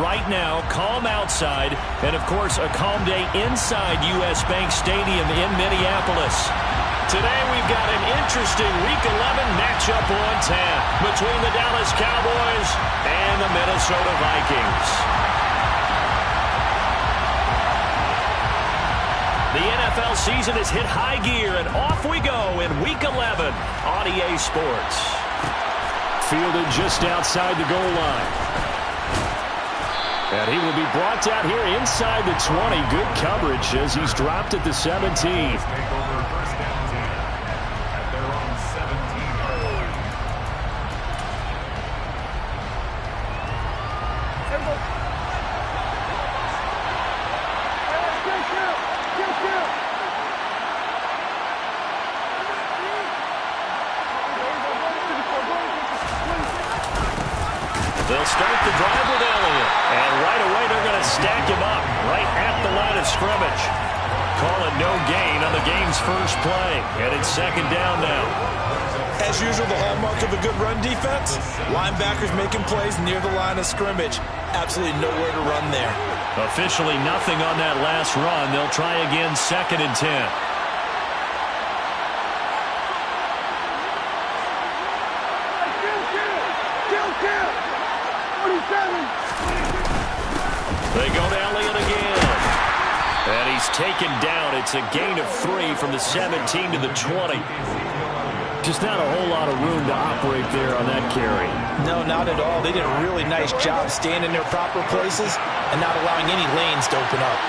right now, calm outside, and, of course, a calm day inside U.S. Bank Stadium in Minneapolis. Today we've got an interesting Week 11 matchup on tap between the Dallas Cowboys and the Minnesota Vikings. The NFL season has hit high gear, and off we go in Week 11 on EA Sports. Fielded just outside the goal line. And he will be brought down here inside the 20. Good coverage as he's dropped at the 17. They'll start the drive with Elliott. And right away, they're going to stack him up right at the line of scrimmage. Call it no gain on the game's first play. And it's second down now. As usual, the hallmark of a good run defense, linebackers making plays near the line of scrimmage. Absolutely nowhere to run there. Officially nothing on that last run. They'll try again, second and 10. They go to Elliott again. And he's taken down. It's a gain of 3 from the 17 to the 20. Just not a whole lot of room to operate there on that carry. No, not at all. They did a really nice job staying in their proper places and not allowing any lanes to open up.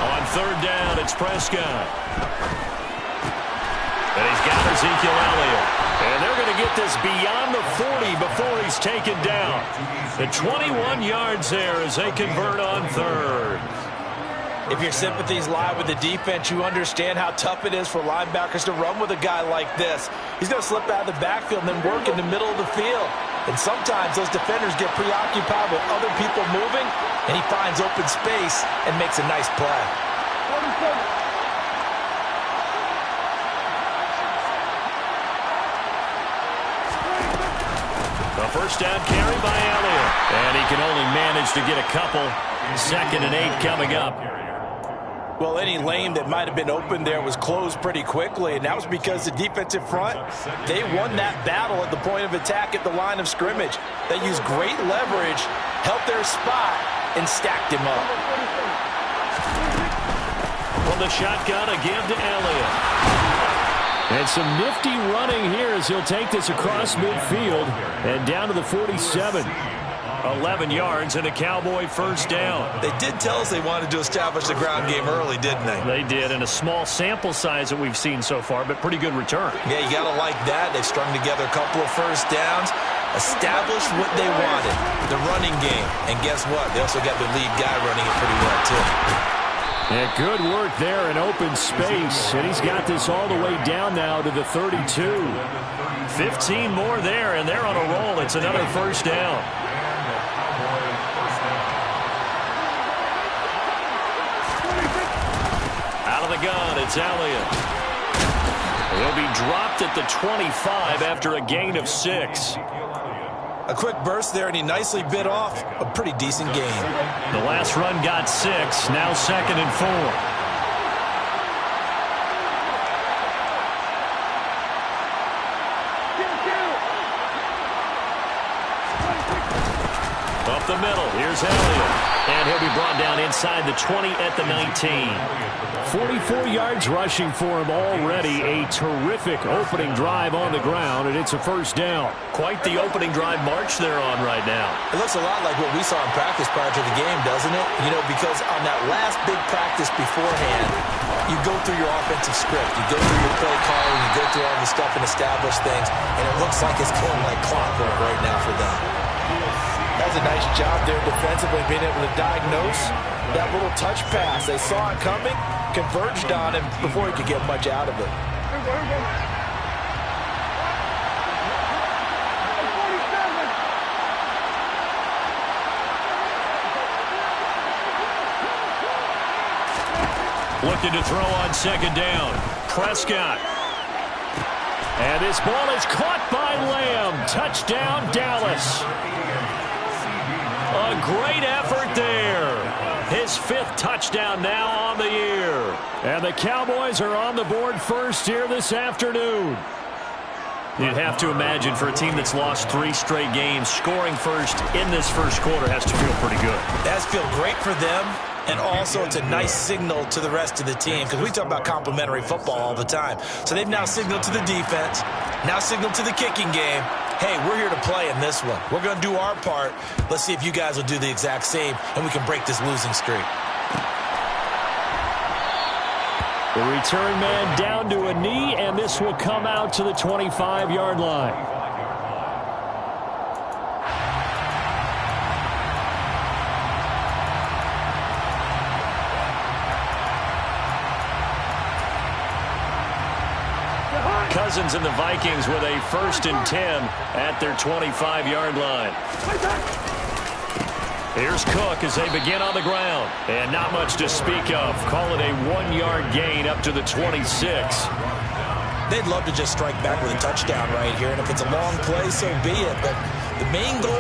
On third down, it's Prescott. And he's got Ezekiel Elliott. And they're going to get this beyond the 40 before he's taken down. The 21 yards there as they convert on third. If your sympathies lie with the defense, you understand how tough it is for linebackers to run with a guy like this. He's going to slip out of the backfield and then work in the middle of the field. And sometimes those defenders get preoccupied with other people moving, and he finds open space and makes a nice play. A first down carry by Elliott. And he can only manage to get a couple. Second and 8 coming up. Well, any lane that might have been open there was closed pretty quickly, and that was because the defensive front, they won that battle at the point of attack at the line of scrimmage. They used great leverage, held their spot, and stacked him up. From the shotgun, a give to Elliott. And some nifty running here as he'll take this across midfield and down to the 47. 11 yards and a Cowboy first down. They did tell us they wanted to establish the ground game early, didn't they? They did, and a small sample size that we've seen so far, but pretty good return. Yeah, you got to like that. They've strung together a couple of first downs, established what they wanted, the running game. And guess what? They also got their lead guy running it pretty well, too. Yeah, good work there in open space, and he's got this all the way down now to the 32. 15 more there, and they're on a roll. It's another first down. Out of the gun, it's Elliott. He'll be dropped at the 25 after a gain of 6. A quick burst there, and he nicely bit off a pretty decent gain. The last run got 6, now second and 4. Up the middle, here's Elliott. And he'll be brought down inside the 20 at the 19. 44 yards rushing for him already. A terrific opening drive on the ground, and it's a first down. Quite the opening drive march they're on right now. It looks a lot like what we saw in practice prior to the game, doesn't it? You know, because on that last big practice beforehand, you go through your offensive script. You go through your play calling. You go through all the stuff and establish things. And it looks like it's going like clockwork right now for them. That's a nice job there defensively, being able to diagnose that little touch pass. They saw it coming, converged on him before he could get much out of it. Looking to throw on second down. Prescott. And this ball is caught by Lamb. Touchdown, Dallas. great effort there. His 5th touchdown now on the year. And the Cowboys are on the board first here this afternoon. You'd have to imagine for a team that's lost 3 straight games, scoring first in this first quarter has to feel pretty good. That has to feel great for them, and also it's a nice signal to the rest of the team because we talk about complimentary football all the time. So they've now signaled to the defense, now signaled to the kicking game, hey, we're here to play in this one. We're going to do our part. Let's see if you guys will do the exact same, and we can break this losing streak. The return man down to a knee, and this will come out to the 25-yard line. Cousins and the Vikings with a 1st and 10 at their 25-yard line. Here's Cook as they begin on the ground. And not much to speak of. Call it a 1-yard gain up to the 26. They'd love to just strike back with a touchdown right here. And if it's a long play, so be it. But the main goal,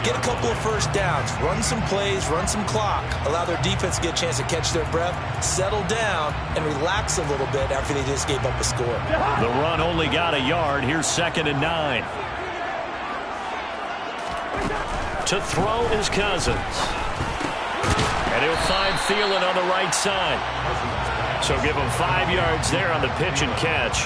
get a couple of first downs. Run some plays, run some clock. Allow their defense to get a chance to catch their breath, settle down, and relax a little bit after they just gave up a score. The run only got a yard. Here's 2nd and 9. To throw is Cousins. And he'll find Thielen on the right side. So give him 5 yards there on the pitch and catch.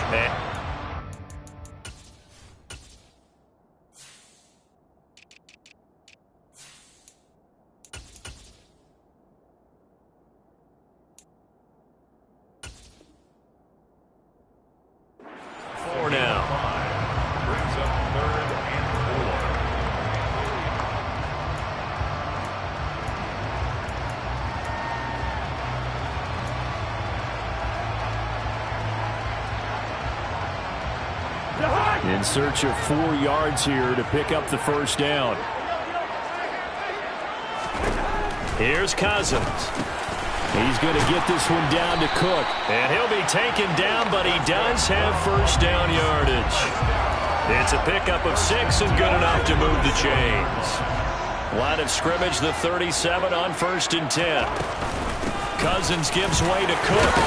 For now. In search of 4 yards here to pick up the first down. Here's Cousins. He's going to get this one down to Cook. And he'll be taken down, but he does have first down yardage. It's a pickup of 6 and good enough to move the chains. Line of scrimmage, the 37 on 1st and 10. Cousins gives way to Cook.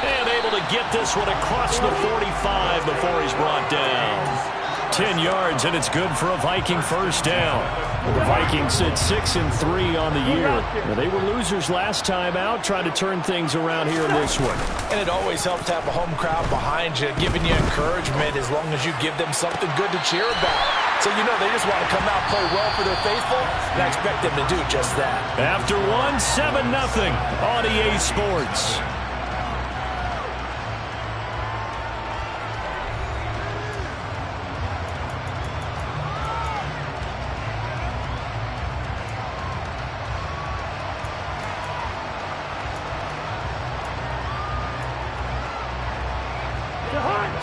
And able to get this one across the 45 before he's brought down. 10 yards, and it's good for a Viking first down. The Vikings sit 6-3 on the year. Now, they were losers last time out, trying to turn things around here in this one. And it always helps to have a home crowd behind you, giving you encouragement as long as you give them something good to cheer about. So you know they just want to come out, play well for their faithful, and I expect them to do just that. After one, 7-0 on EA Sports.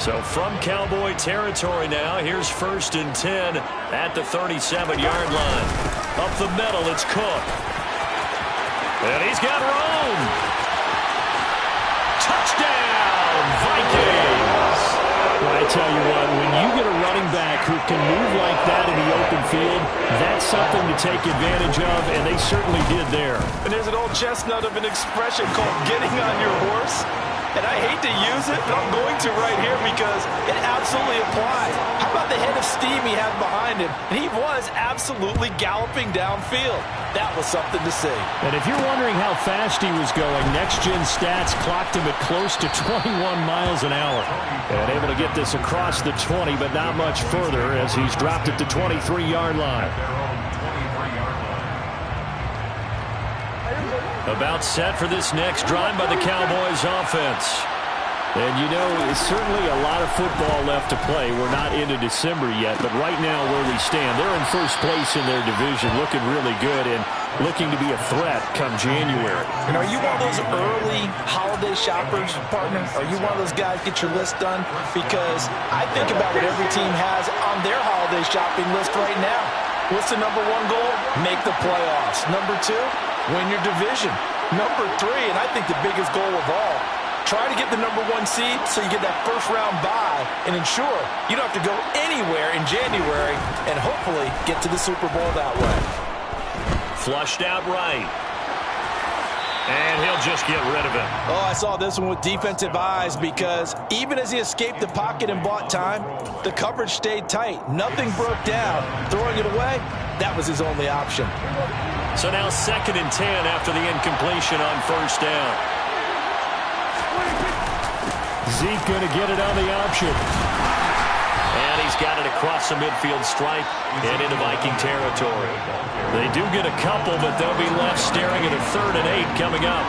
So from Cowboy territory now, here's 1st and 10 at the 37-yard line. Up the middle, it's Cook. And he's got room. Touchdown, Vikings! Well, I tell you what, when you get a running back who can move like that in the open field, that's something to take advantage of, and they certainly did there. And there's an old chestnut of an expression called getting on your horse. And I hate to use it, but I'm going to right here because it absolutely applies. How about the head of steam he had behind him? And he was absolutely galloping downfield. That was something to see. And if you're wondering how fast he was going, next-gen stats clocked him at close to 21 miles an hour. And able to get this across the 20, but not much further as he's dropped it to 23-yard line. About set for this next drive by the Cowboys offense. And you know, it's certainly a lot of football left to play. We're not into December yet, but right now where we stand, they're in first place in their division, looking really good and looking to be a threat come January. And are you one of those early holiday shoppers, partner? Are you one of those guys get your list done? Because I think about what every team has on their holiday shopping list right now. What's the number 1 goal? Make the playoffs. Number 2, win your division. Number 3, and I think the biggest goal of all, try to get the #1 seed so you get that first-round bye and ensure you don't have to go anywhere in January and hopefully get to the Super Bowl that way. Flushed out right. And he'll just get rid of it. Oh, I saw this one with defensive eyes because even as he escaped the pocket and bought time, the coverage stayed tight. Nothing broke down. Throwing it away, that was his only option. So now 2nd and 10 after the incompletion on first down. Zeke going to get it on the option. And he's got it across the midfield stripe and into Viking territory. They do get a couple, but they'll be left staring at a 3rd and 8 coming up.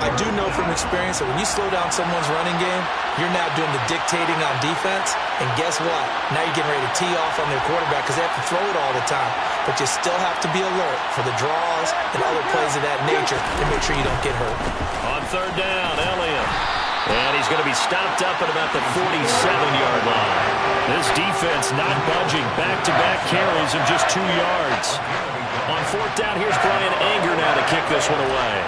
I do know from experience that when you slow down someone's running game, you're now doing the dictating on defense. And guess what? Now you're getting ready to tee off on their quarterback because they have to throw it all the time. But you still have to be alert for the draws and other plays of that nature to make sure you don't get hurt. On 3rd down, Elliott. And he's going to be stopped up at about the 47-yard line. This defense not budging. Back-to-back carries of just 2 yards. On 4th down, here's Brian Anger now to kick this one away.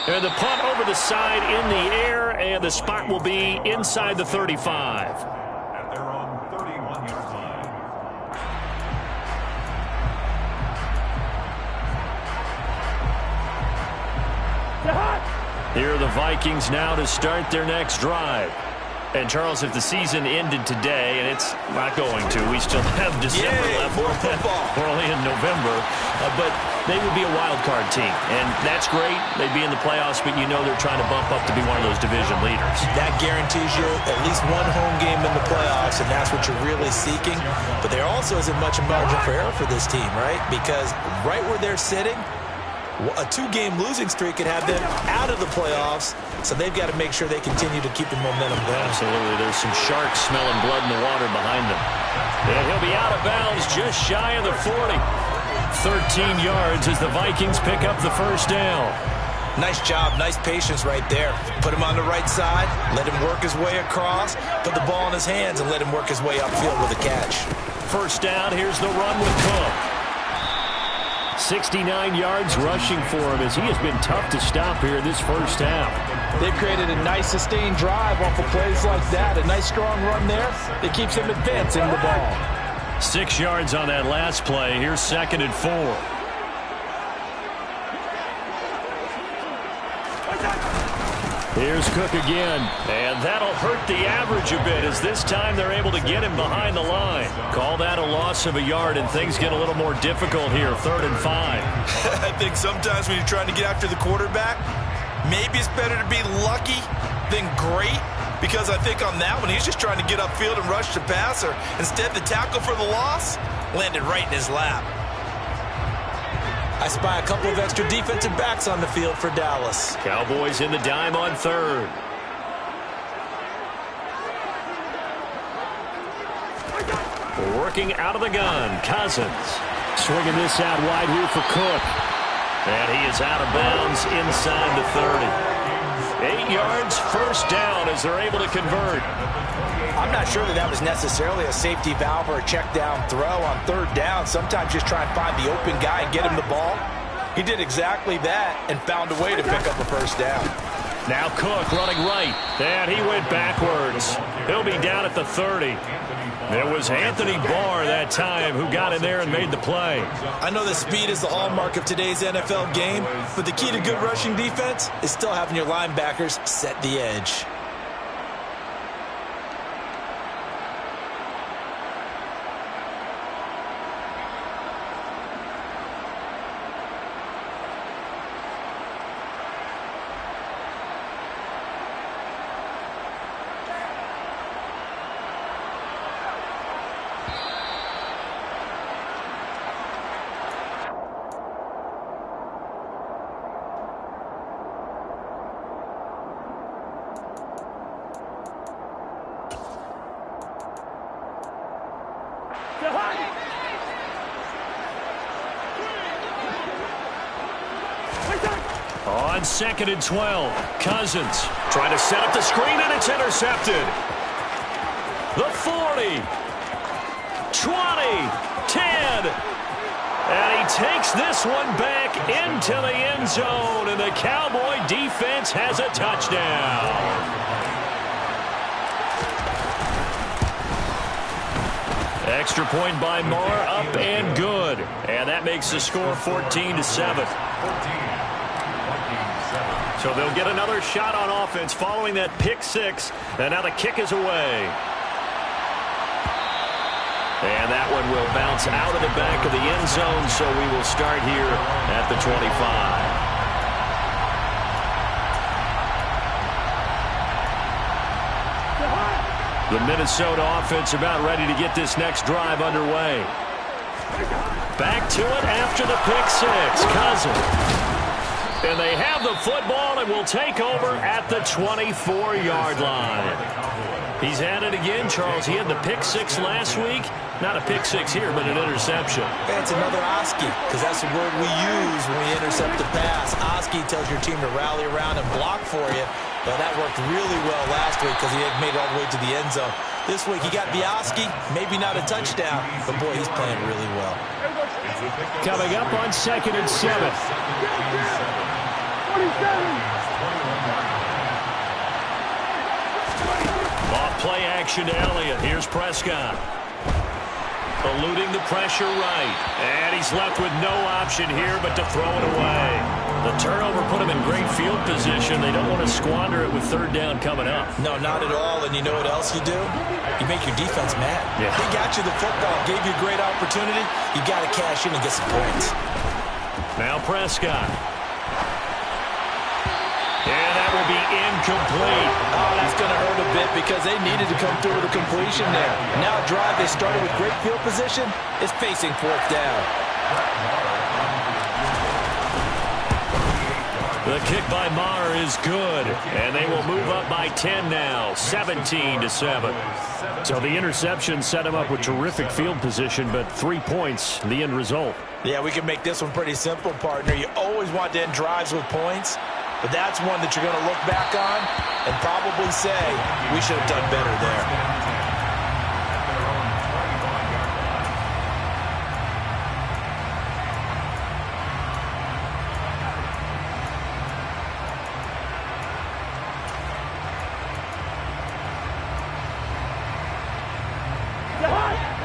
And the punt over the side in the air, and the spot will be inside the 35. At their own 31-yard line. Here are the Vikings now to start their next drive. And, Charles, if the season ended today, and it's not going to, we still have December left. More football. We're only in November. But they would be a wild card team. And that's great. They'd be in the playoffs, but you know they're trying to bump up to be one of those division leaders. That guarantees you at least one home game in the playoffs, and that's what you're really seeking. But there also isn't much margin for error for this team, right? Because right where they're sitting, a 2-game losing streak could have them out of the playoffs, so they've got to make sure they continue to keep the momentum going. Absolutely. There's some sharks smelling blood in the water behind them. And he'll be out of bounds just shy of the 40. 13 yards as the Vikings pick up the first down. Nice job, nice patience right there. Put him on the right side, let him work his way across, put the ball in his hands, and let him work his way upfield with a catch. First down, here's the run with Cook. 69 yards rushing for him as he has been tough to stop here in this first half. They've created a nice sustained drive off of plays like that. A nice strong run there that keeps them advancing the ball. 6 yards on that last play. Here's 2nd and 4. Here's Cook again, and that'll hurt the average a bit as this time they're able to get him behind the line. Call that a loss of a yard, and things get a little more difficult here, 3rd and 5. I think sometimes when you're trying to get after the quarterback, maybe it's better to be lucky than great, because I think on that one, he's just trying to get upfield and rush the passer. Instead, the tackle for the loss landed right in his lap. I spy a couple of extra defensive backs on the field for Dallas. Cowboys in the dime on 3rd. Working out of the gun, Cousins. Swinging this out wide here for Cook. And he is out of bounds inside the 30. 8 yards, first down as they're able to convert. I'm not sure that was necessarily a safety valve or a check down throw on 3rd down. Sometimes just try and find the open guy and get him the ball. He did exactly that and found a way to pick up a first down. Now Cook running right, and he went backwards. He'll be down at the 30. It was Anthony Barr that time who got in there and made the play. I know that speed is the hallmark of today's NFL game, but the key to good rushing defense is still having your linebackers set the edge. On 2nd and 12, Cousins trying to set up the screen, and it's intercepted. The 40, 20, 10, And he takes this one back into the end zone, and the Cowboy defense has a touchdown. Extra point by Marr, up and good. And that makes the score 14-7. So they'll get another shot on offense following that pick six. And now the kick is away. And that one will bounce out of the back of the end zone, so we will start here at the 25. The Minnesota offense about ready to get this next drive underway. Back to it after the pick six. Cousins. And they have the football and will take over at the 24-yard line. He's had it again, Charles. He had the pick six last week. Not a pick six here, but an interception. It's another Oski, because that's the word we use when we intercept the pass. Oski tells your team to rally around and block for you. Well, that worked really well last week because he had made it all the way to the end zone. This week he got Oski, maybe not a touchdown, but boy, he's playing really well. Coming up on 2nd and 7. Off play action to Elliott. Here's Prescott. Eluding the pressure right. And he's left with no option here but to throw it away. The turnover put him in great field position. They don't want to squander it with third down coming up. No, not at all. And you know what else you do? You make your defense mad. Yeah. He got you the football, gave you a great opportunity. You got to cash in and get some points. Now Prescott. And that will be incomplete. Oh, that's going to hurt a bit because they needed to come through with a completion there. Now a drive they started with great field position is facing fourth down. The kick by Marr is good, and they will move up by 10 now, 17-7. So the interception set him up with terrific field position, but 3 points, the end result. Yeah, we can make this one pretty simple, partner. You always want to end drives with points, but that's one that you're going to look back on and probably say, we should have done better there.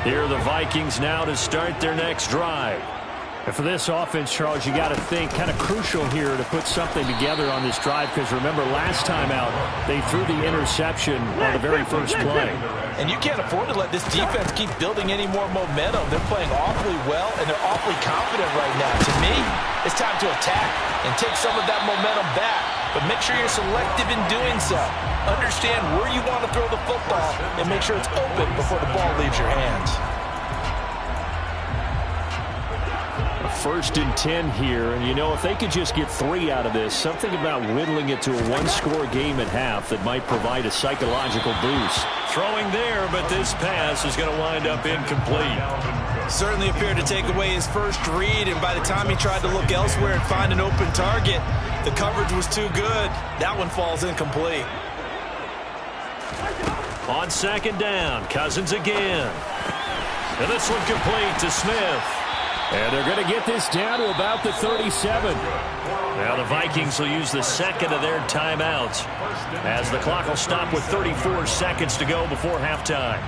Here are the Vikings now to start their next drive. And for this offense, Charles, you got to think kind of crucial here to put something together on this drive because remember last time out they threw the interception on the very first play. And you can't afford to let this defense keep building any more momentum. They're playing awfully well and they're awfully confident right now. To me, it's time to attack and take some of that momentum back. But make sure you're selective in doing so. Understand where you want to throw the football and make sure it's open before the ball leaves your hands. 1st and 10 here, and you know if they could just get 3 out of this, something about whittling it to a one-score game at half that might provide a psychological boost. Throwing there, but this pass is going to wind up incomplete. Certainly appeared to take away his first read, and by the time he tried to look elsewhere and find an open target, the coverage was too good. That one falls incomplete. On 2nd down, Cousins again. And this one complete to Smith. And they're going to get this down to about the 37. Now the Vikings will use the second of their timeouts as the clock will stop with 34 seconds to go before halftime.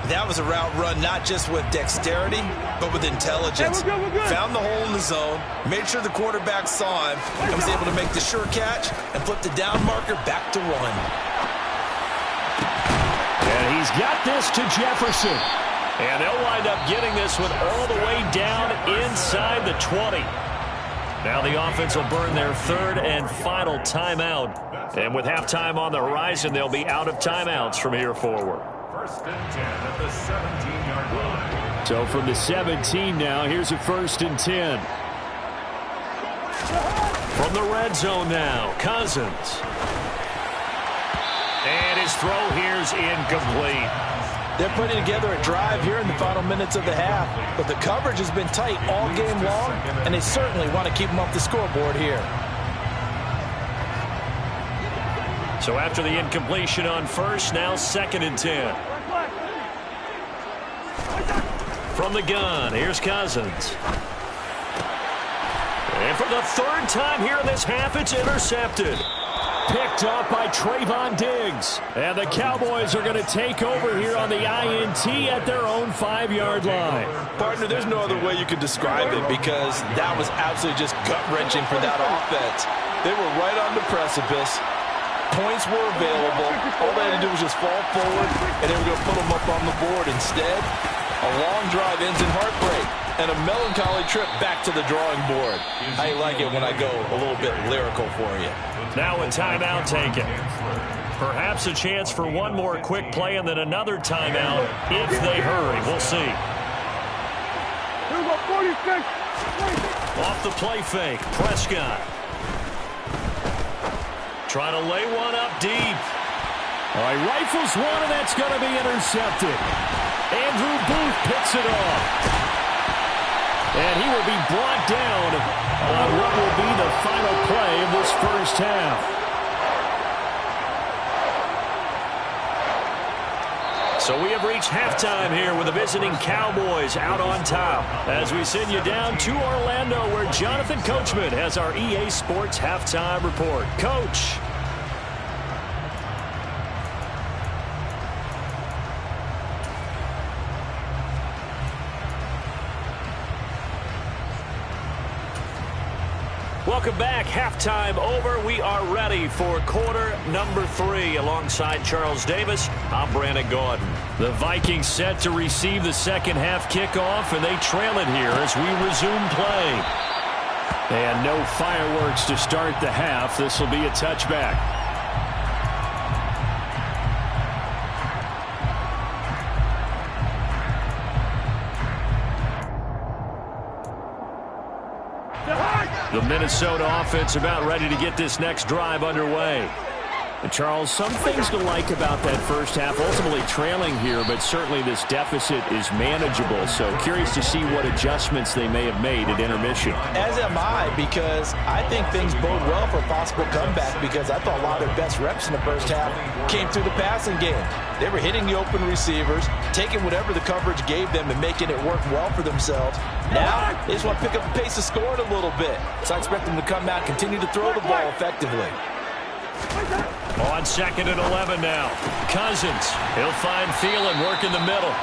That was a route run not just with dexterity, but with intelligence. Found the hole in the zone, made sure the quarterback saw him, and was able to make the sure catch and flip the down marker back to 1. And he's got this to Jefferson. And they'll wind up getting this one all the way down inside the 20. Now the offense will burn their 3rd and final timeout. And with halftime on the horizon, they'll be out of timeouts from here forward. 1st and 10 at the 17-yard line. So from the 17 now, here's a 1st and 10. From the red zone now, Cousins. And his throw here's incomplete. They're putting together a drive here in the final minutes of the half, but the coverage has been tight all game long, and they certainly want to keep them off the scoreboard here. So after the incompletion on 1st, now 2nd and 10. From the gun, here's Cousins. And for the third time here in this half, it's intercepted. Picked up by Trayvon Diggs. And the Cowboys are going to take over here on the INT at their own 5-yard line. Partner, there's no other way you could describe it because that was absolutely just gut-wrenching for that offense. They were right on the precipice. Points were available. All they had to do was just fall forward, and they were going to put them up on the board. Instead, a long drive ends in heartbreak and a melancholy trip back to the drawing board. I like it when I go a little bit lyrical for you. Now a timeout taken. Perhaps a chance for one more quick play and then another timeout if they hurry. We'll see. Off the play fake, Prescott. Try to lay one up deep. All right, rifles one, and that's going to be intercepted. Andrew Booth picks it off. And he will be brought down on what will be the final play of this first half. So we have reached halftime here with the visiting Cowboys out on top as we send you down to Orlando where Jonathan Coachman has our EA Sports halftime report. Coach. Welcome back. Halftime over. We are ready for quarter number 3. Alongside Charles Davis, I'm Brandon Gordon. The Vikings set to receive the second half kickoff, and they trail it here as we resume play. And no fireworks to start the half. This will be a touchback. The Minnesota offense about ready to get this next drive underway. And Charles, some things to like about that first half. Ultimately trailing here, but certainly this deficit is manageable. So curious to see what adjustments they may have made at intermission. As am I, because I think things bode well for a possible comeback because I thought a lot of their best reps in the first half came through the passing game. They were hitting the open receivers, taking whatever the coverage gave them and making it work well for themselves. Now, they just want to pick up the pace of scoring a little bit. So I expect them to come out, continue to throw the ball effectively. On 2nd and 11 now. Cousins. He'll find Thielen work in the middle.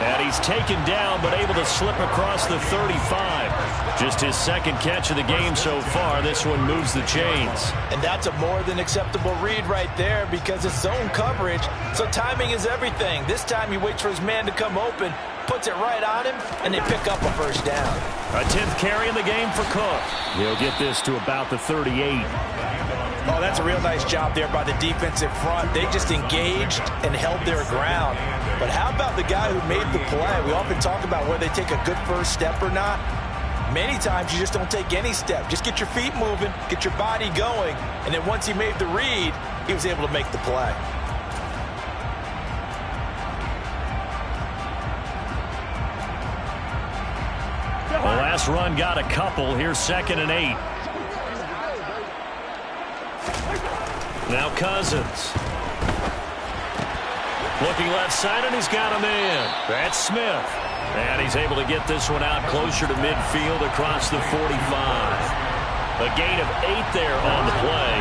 And he's taken down but able to slip across the 35. Just his second catch of the game so far. This one moves the chains. And that's a more than acceptable read right there because it's zone coverage. So timing is everything. This time he waits for his man to come open, puts it right on him, and they pick up a first down. A 10th carry in the game for Cook. He'll get this to about the 38. Oh, that's a real nice job there by the defensive front. They just engaged and held their ground. But how about the guy who made the play? We often talk about whether they take a good first step or not. Many times you just don't take any step. Just get your feet moving, get your body going, and then once he made the read, he was able to make the play. The last run got a couple. Here's 2nd and 8. Now Cousins. Looking left side, and he's got a man. That's Smith. And he's able to get this one out closer to midfield across the 45. A gain of 8 there on the play.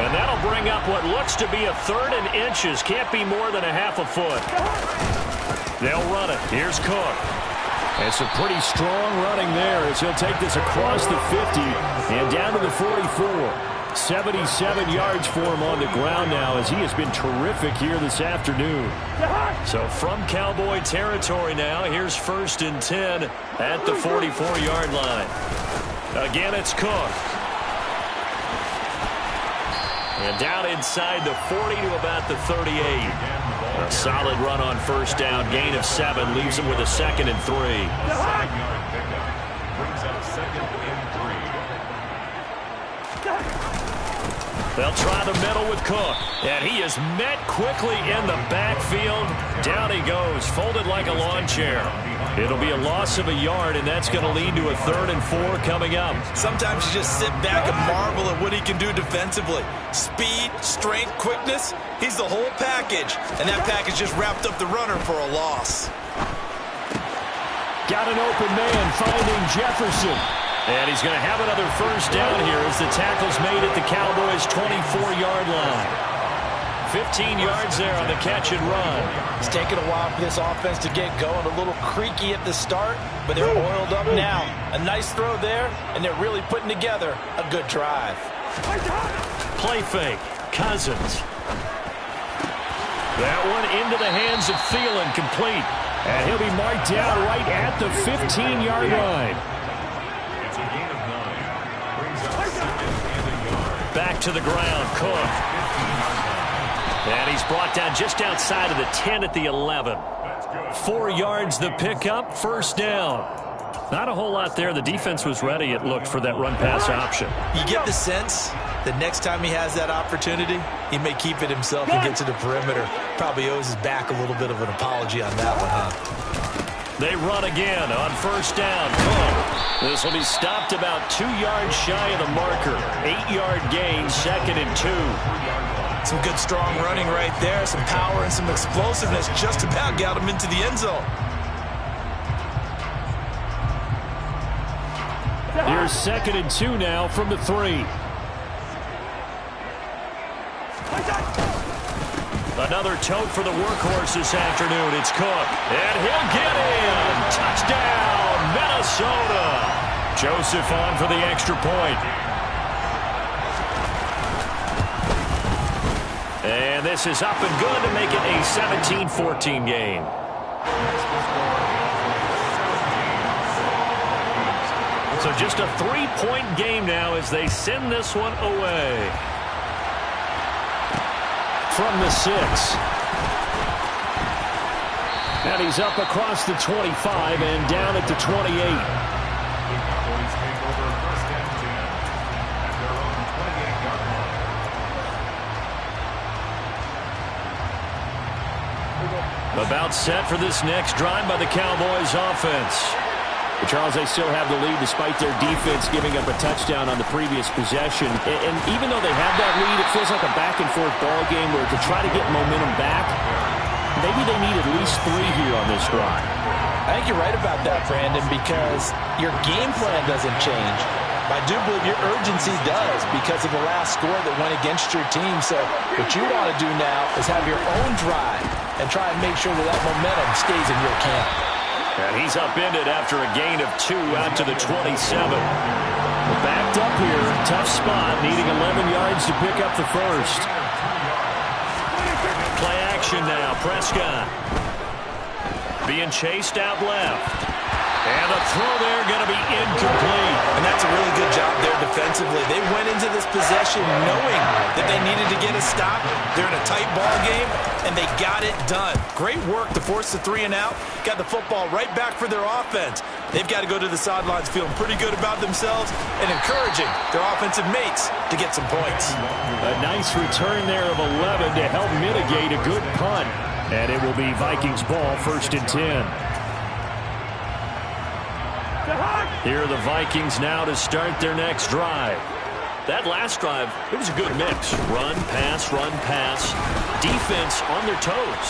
And that'll bring up what looks to be a 3rd and inches. Can't be more than a half a foot. They'll run it. Here's Cook. And some pretty strong running there as he'll take this across the 50 and down to the 44. 77 yards for him on the ground now as he has been terrific here this afternoon. So from Cowboy territory now, here's 1st and 10 at the 44-yard line. Again, it's Cook. And down inside the 40 to about the 38. A solid run on first down. Gain of 7 leaves him with a 2nd and 3. Brings up 2nd and 3. They'll try the middle with Cook. And he is met quickly in the backfield. Down he goes, folded like a lawn chair. It'll be a loss of a yard, and that's going to lead to a 3rd and 4 coming up. Sometimes you just sit back and marvel at what he can do defensively. Speed, strength, quickness, he's the whole package. And that package just wrapped up the runner for a loss. Got an open man finding Jefferson. And he's going to have another first down here as the tackle's made at the Cowboys' 24-yard line. 15 yards there on the catch and run. It's taken a while for this offense to get going. A little creaky at the start, but they're oiled up now. A nice throw there, and they're really putting together a good drive. Play fake. Cousins. That one into the hands of Thielen, complete. And he'll be marked down right at the 15-yard line. It's a gain of 9. Brings up 7 and a yard. Back to the ground, Cook. And he's brought down just outside of the 10 at the 11. 4 yards the pickup, first down. Not a whole lot there. The defense was ready, it looked, for that run-pass option. You get the sense that next time he has that opportunity, he may keep it himself and get to the perimeter. Probably owes his back a little bit of an apology on that one, huh? They run again on first down. Cook. This will be stopped about 2 yards shy of the marker. 8-yard gain, 2nd and 2. Some good strong running right there. Some power and some explosiveness. Just about got him into the end zone. Here's 2nd and 2 now from the 3. Another tote for the workhorse this afternoon. It's Cook. And he'll get in. Touchdown, Minnesota. Joseph on for the extra point. And this is up and good to make it a 17-14 game. So just a 3-point game now as they send this one away. From the 6. And he's up across the 25 and down at the 28. The Cowboys take over 1st and 10 at their own 28-yard line. About set for this next drive by the Cowboys offense. But Charles, they still have the lead despite their defense giving up a touchdown on the previous possession. And even though they have that lead, it feels like a back-and-forth ball game where to try to get momentum back, maybe they need at least 3 here on this drive. I think you're right about that, Brandon, because your game plan doesn't change. I do believe your urgency does because of the last score that went against your team. So what you want to do now is have your own drive and try and make sure that that momentum stays in your camp. And he's upended after a gain of 2 out to the 27. Backed up here, tough spot, needing 11 yards to pick up the first. Play action now, Prescott. Being chased out left. And the throw there going to be incomplete. And that's a really good job there defensively. They went into this possession knowing that they needed to get a stop. They're in a tight ball game, and they got it done. Great work to force the 3 and out. Got the football right back for their offense. They've got to go to the sidelines feeling pretty good about themselves and encouraging their offensive mates to get some points. A nice return there of 11 to help mitigate a good punt. And it will be Vikings ball, 1st and 10. Here are the Vikings now to start their next drive. That last drive, it was a good mix. Run, pass, defense on their toes.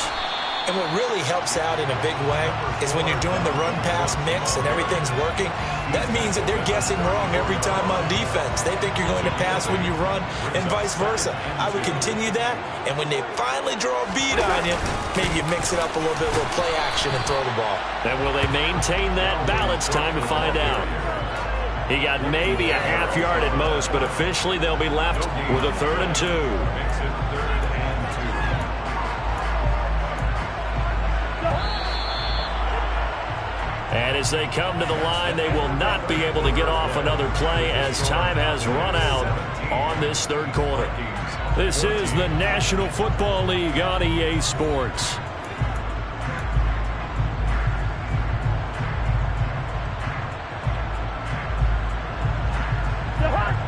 And what really helps out in a big way is when you're doing the run-pass mix and everything's working, that means that they're guessing wrong every time on defense. They think you're going to pass when you run and vice versa. I would continue that, and when they finally draw a bead on you, maybe you mix it up a little bit, a little play action and throw the ball. And will they maintain that balance? Time to find out. He got maybe a half yard at most, but officially they'll be left with a 3rd and 2. And as they come to the line, they will not be able to get off another play as time has run out on this 3rd quarter. This is the National Football League on EA Sports.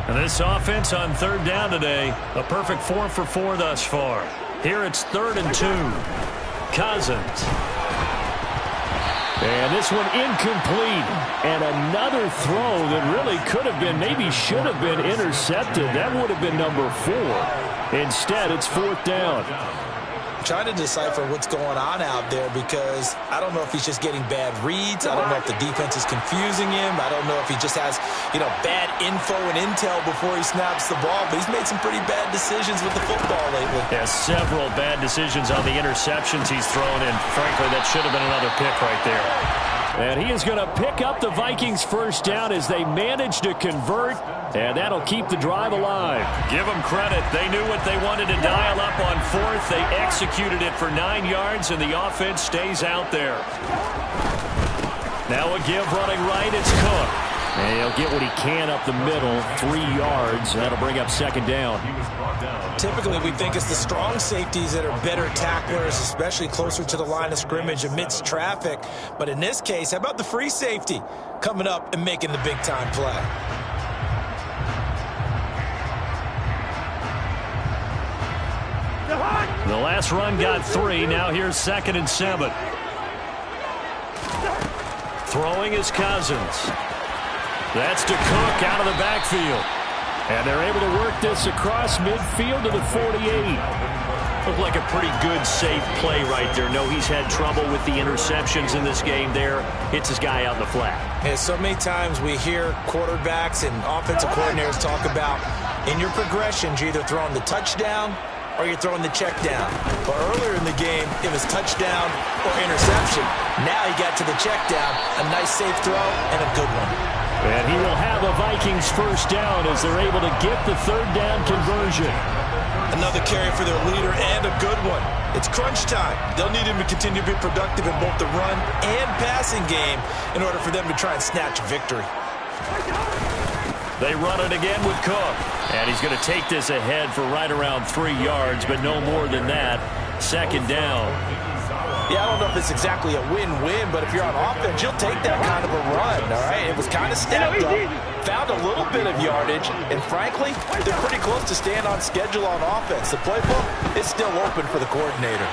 And this offense on 3rd down today, a perfect 4 for 4 thus far. Here it's 3rd and 2. Cousins. And this one incomplete. And another throw that really could have been, maybe should have been intercepted. That would have been number 4. Instead, it's 4th down. trying to decipher what's going on out there because I don't know if he's just getting bad reads. I don't know if the defense is confusing him. I don't know if he just has, bad info and intel before he snaps the ball. But he's made some pretty bad decisions with the football lately. Yeah, several bad decisions on the interceptions he's thrown, and frankly, that should have been another pick right there. And he is going to pick up the Vikings first down as they manage to convert, and that'll keep the drive alive. Give them credit. They knew what they wanted to dial up on fourth. They executed it for 9 yards, and the offense stays out there. Now a give running right. It's Cook. And he'll get what he can up the middle, 3 yards. That'll bring up second down. Typically, we think it's the strong safeties that are better tacklers, especially closer to the line of scrimmage amidst traffic. But in this case, how about the free safety coming up and making the big-time play? The last run got 3. Now here's 2nd and 7. Throwing is Cousins. That's to Cook out of the backfield. And they're able to work this across midfield to the 48. Looked like a pretty good, safe play right there. No, he's had trouble with the interceptions in this game there. Hits his guy out in the flat. And so many times we hear quarterbacks and offensive coordinators talk about in your progressions, you're either throwing the touchdown or you're throwing the check down. But earlier in the game, it was touchdown or interception. Now he got to the check down, a nice safe throw, and a good one. And he will have a Vikings first down as they're able to get the 3rd down conversion. Another carry for their leader and a good one. It's crunch time. They'll need him to continue to be productive in both the run and passing game in order for them to try and snatch a victory. They run it again with Cook. And he's going to take this ahead for right around 3 yards, but no more than that. Second down. Yeah, I don't know if it's exactly a win-win, but if you're on offense, you'll take that kind of a run, all right? It was kind of stacked up, found a little bit of yardage, and frankly, they're pretty close to staying on schedule on offense. The playbook is still open for the coordinator.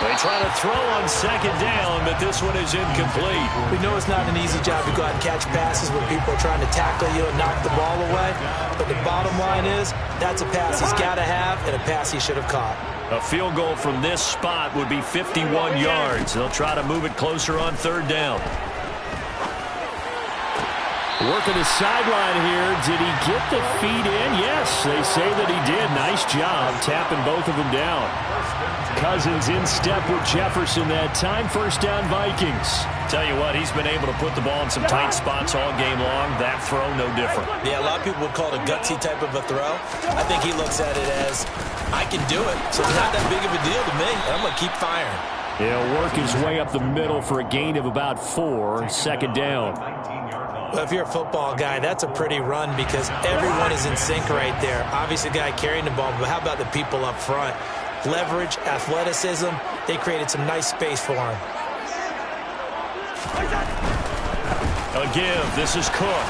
They try to throw on second down, but this one is incomplete. We know it's not an easy job to go out and catch passes when people are trying to tackle you and knock the ball away, but the bottom line is that's a pass he's got to have and a pass he should have caught. A field goal from this spot would be 51 yards. They'll try to move it closer on 3rd down. Working the sideline here. Did he get the feet in? Yes, they say that he did. Nice job tapping both of them down. Cousins in step with Jefferson that time. First down, Vikings. Tell you what, he's been able to put the ball in some tight spots all game long. That throw, no different. Yeah, a lot of people would call it a gutsy type of a throw. I think he looks at it as, I can do it, so it's not that big of a deal to me, and I'm going to keep firing. He'll work his way up the middle for a gain of about 4. Second down. Well, if you're a football guy, that's a pretty run because everyone is in sync right there. Obviously, the guy carrying the ball, but how about the people up front? Leverage, athleticism, they created some nice space for him. A give. This is Cook.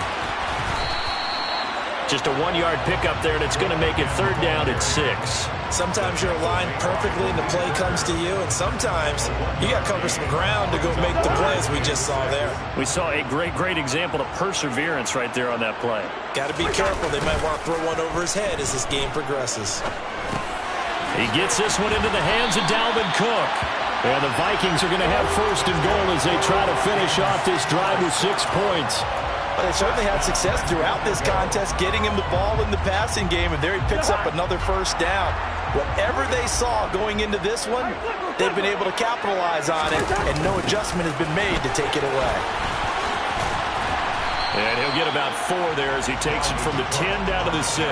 Just a 1-yard pickup there, and it's going to make it 3rd down at 6. Sometimes you're aligned perfectly and the play comes to you, and sometimes you got to cover some ground to go make the plays we just saw there. We saw a great example of perseverance right there on that play. Got to be careful. They might want to throw one over his head as this game progresses. He gets this one into the hands of Dalvin Cook. And the Vikings are going to have 1st and goal as they try to finish off this drive with 6 points. Well, they certainly had success throughout this contest, getting him the ball in the passing game, and there he picks up another 1st down. Whatever they saw going into this one, they've been able to capitalize on it, and no adjustment has been made to take it away. And he'll get about 4 there as he takes it from the 10 down to the 6.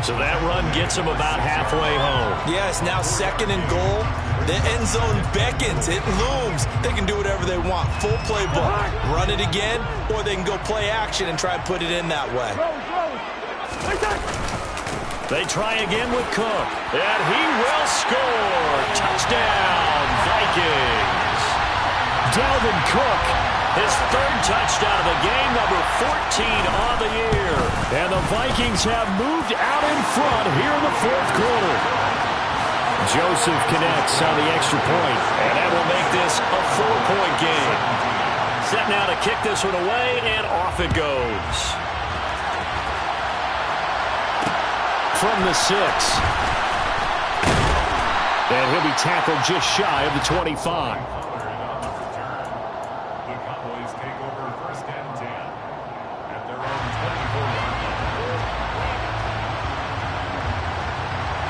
So that run gets him about halfway home. Yeah, it's now 2nd and goal. The end zone beckons. It looms. They can do whatever they want. Full playbook. Run it again, or they can go play action and try and put it in that way. They try again with Cook. And he will score. Touchdown, Vikings. Dalvin Cook, his 3rd touchdown of the game, number 14 on the year. And the Vikings have moved out in front here in the 4th quarter. Joseph connects on the extra point, and that will make this a 4-point game. Set now to kick this one away, and off it goes. From the 6. And he'll be tackled just shy of the 25. The Cowboys take over 1st and 10 at their own 24-yard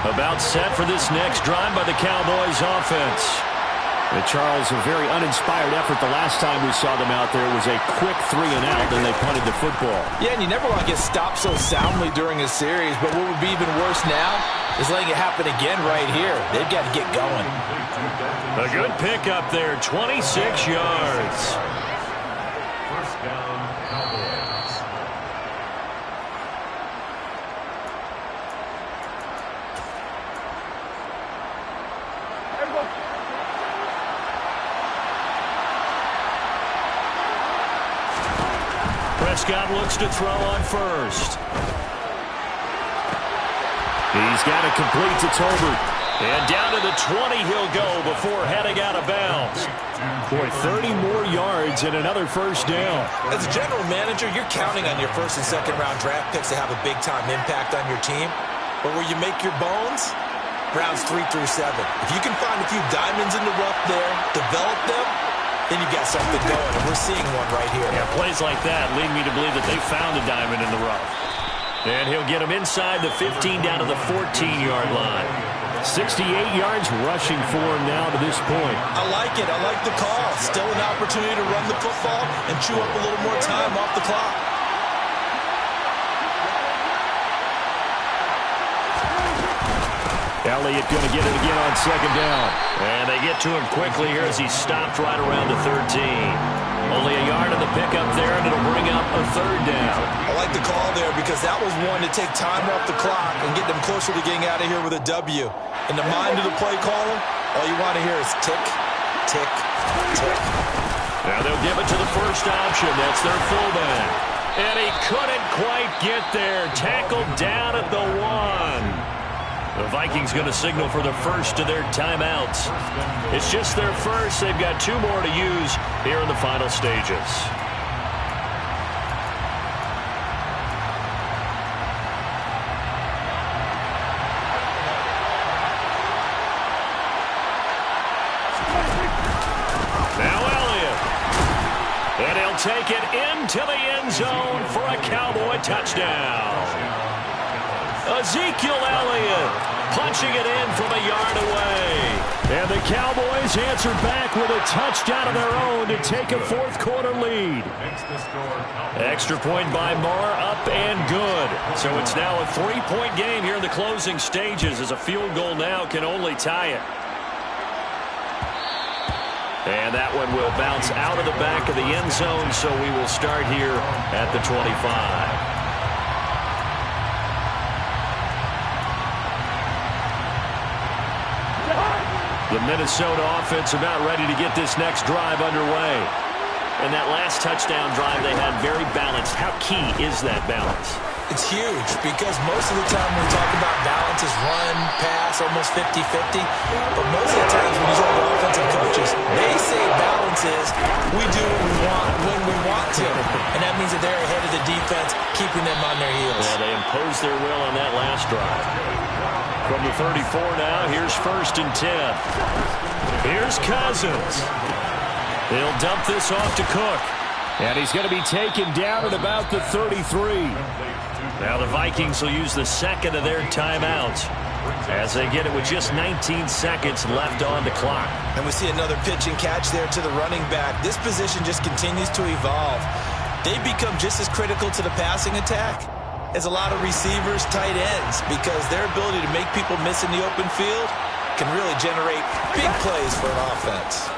line. About set for this next drive by the Cowboys offense. And Charles, a very uninspired effort the last time we saw them out there was a quick 3-and-out, and they punted the football. Yeah, and you never want to get stopped so soundly during a series, but what would be even worse now is letting it happen again right here. They've got to get going. A good pickup there, 26 yards. 1st down, Cowboys. Prescott looks to throw on first. He's got it complete to Tolbert. And down to the 20 he'll go before heading out of bounds. Boy, 30 more yards and another first down. As a general manager, you're counting on your 1st and 2nd round draft picks to have a big-time impact on your team. But where you make your bones, rounds 3 through 7. If you can find a few diamonds in the rough there, develop them, then you've got something going, and we're seeing one right here. Yeah, plays like that lead me to believe that they found a diamond in the rough. And he'll get him inside the 15 down to the 14-yard line. 68 yards rushing for him now to this point. I like it. I like the call. Still an opportunity to run the football and chew up a little more time off the clock. Elliott going to get it again on 2nd down. And they get to him quickly here as he stopped right around the 13. Only a yard on the pickup there, and it'll bring up a 3rd down. I like the call there because that was one to take time off the clock and get them closer to getting out of here with a W. In the mind of the play caller, all you want to hear is tick, tick, tick. Now they'll give it to the first option. That's their fullback. And he couldn't quite get there. Tackled down at the 1. The Vikings going to signal for the first of their timeouts. It's just their first. They've got 2 more to use here in the final stages. Now Elliott. And he'll take it into the end zone for a Cowboy touchdown. Ezekiel Elliott punching it in from a yard away. And the Cowboys answer back with a touchdown of their own to take a 4th quarter lead. Extra point by Moore, up and good. So it's now a 3-point game here in the closing stages, as a field goal now can only tie it. And that one will bounce out of the back of the end zone, so we will start here at the 25. The Minnesota offense about ready to get this next drive underway. And that last touchdown drive they had very balanced. How key is that balance? It's huge because most of the time when we talk about balance is run, pass, almost 50-50. But most of the times when you talk to offensive coaches, they say balance is we do what we want when we want to. And that means that they're ahead of the defense, keeping them on their heels. Yeah, they imposed their will on that last drive. From the 34 now, here's 1st and 10. Here's Cousins. He'll dump this off to Cook. And he's going to be taken down at about the 33. Now the Vikings will use the 2nd of their timeouts as they get it with just 19 seconds left on the clock. And we see another pitch and catch there to the running back. This position just continues to evolve. They become just as critical to the passing attack as a lot of receivers, tight ends, because their ability to make people miss in the open field can really generate big plays for an offense.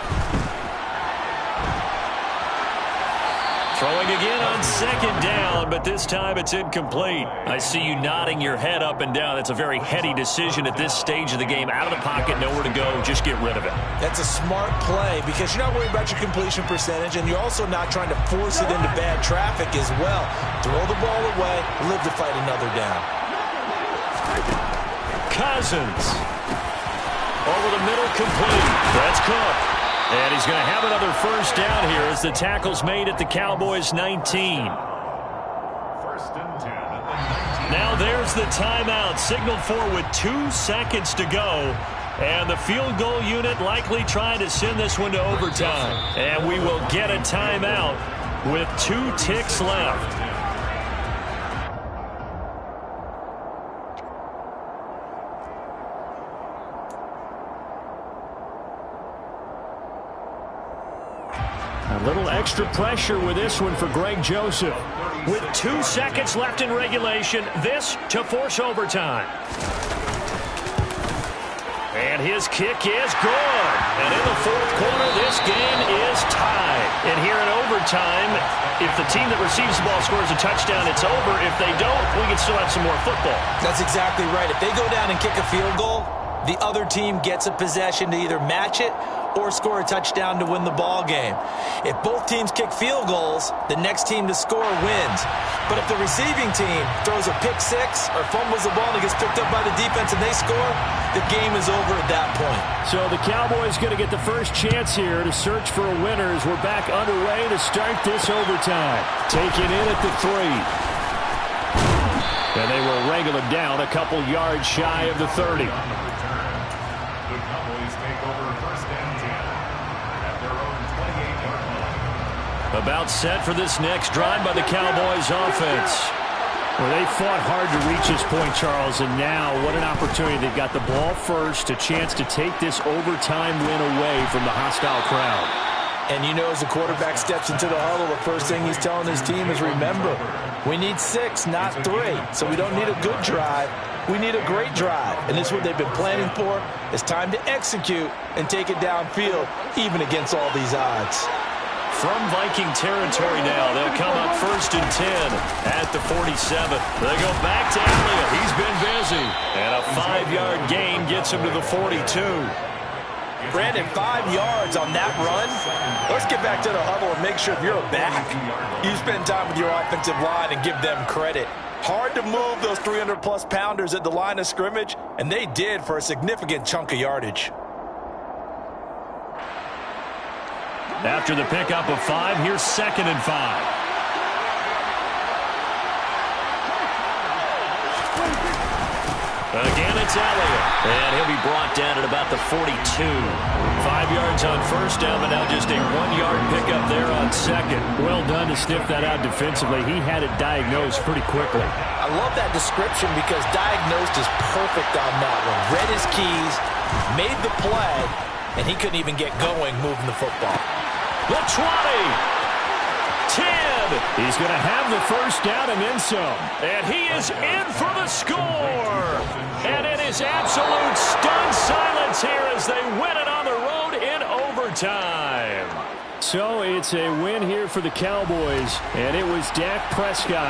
Throwing again on 2nd down, but this time it's incomplete. I see you nodding your head up and down. That's a very heady decision at this stage of the game. Out of the pocket, nowhere to go, just get rid of it. That's a smart play because you're not worried about your completion percentage, and you're also not trying to force it into bad traffic as well. Throw the ball away, live to fight another down. Cousins. Over the middle, complete. That's Cook. And he's going to have another first down here as the tackle's made at the Cowboys' 19. 1st and 10 at the 19. Now there's the timeout, signaled for with 2 seconds to go. And the field goal unit likely trying to send this one to overtime. And we will get a timeout with 2 ticks left. A little extra pressure with this one for Greg Joseph. With 2 seconds left in regulation, this to force overtime. And his kick is good. And in the fourth quarter, this game is tied. And here in overtime, if the team that receives the ball scores a touchdown, it's over. If they don't, we can still have some more football. That's exactly right. If they go down and kick a field goal, the other team gets a possession to either match it or score a touchdown to win the ball game. If both teams kick field goals, the next team to score wins. But if the receiving team throws a pick six or fumbles the ball and it gets picked up by the defense and they score, the game is over at that point. So the Cowboys going to get the first chance here to search for a winner as we're back underway to start this overtime. Taken in at the 3. And they will wrangle him down a couple yards shy of the 30. The Cowboys take over first and 10 at their own 28-yard line. About set for this next drive by the Cowboys offense. Well, they fought hard to reach this point, Charles, and now what an opportunity. They've got the ball first, a chance to take this overtime win away from the hostile crowd. And you know, as the quarterback steps into the huddle, the first thing he's telling his team is, remember, we need 6, not 3. So we don't need a good drive. We need a great drive. And this is what they've been planning for. It's time to execute and take it downfield, even against all these odds. From Viking territory now, they'll come up first and 10 at the 47. They go back to Elliott. He's been busy. And a 5-yard gain gets him to the 42. Brandon, 5 yards on that run. Let's get back to the huddle and make sure if you're a back, you spend time with your offensive line and give them credit. Hard to move those 300-plus pounders at the line of scrimmage, and they did for a significant chunk of yardage. After the pickup of 5, here's 2nd and 5. Again, it's Elliott. And he'll be brought down at about the 42. 5 yards on first down, but now just a 1-yard pickup there on 2nd. Well done to sniff that out defensively. He had it diagnosed pretty quickly. I love that description because diagnosed is perfect on that one. Read his keys, made the play, and he couldn't even get going moving the football. The 20. 10. He's going to have the first down and then some. And he is in for the score. And it is absolute stunned silence here as they win it on the road in overtime. So it's a win here for the Cowboys, and it was Dak Prescott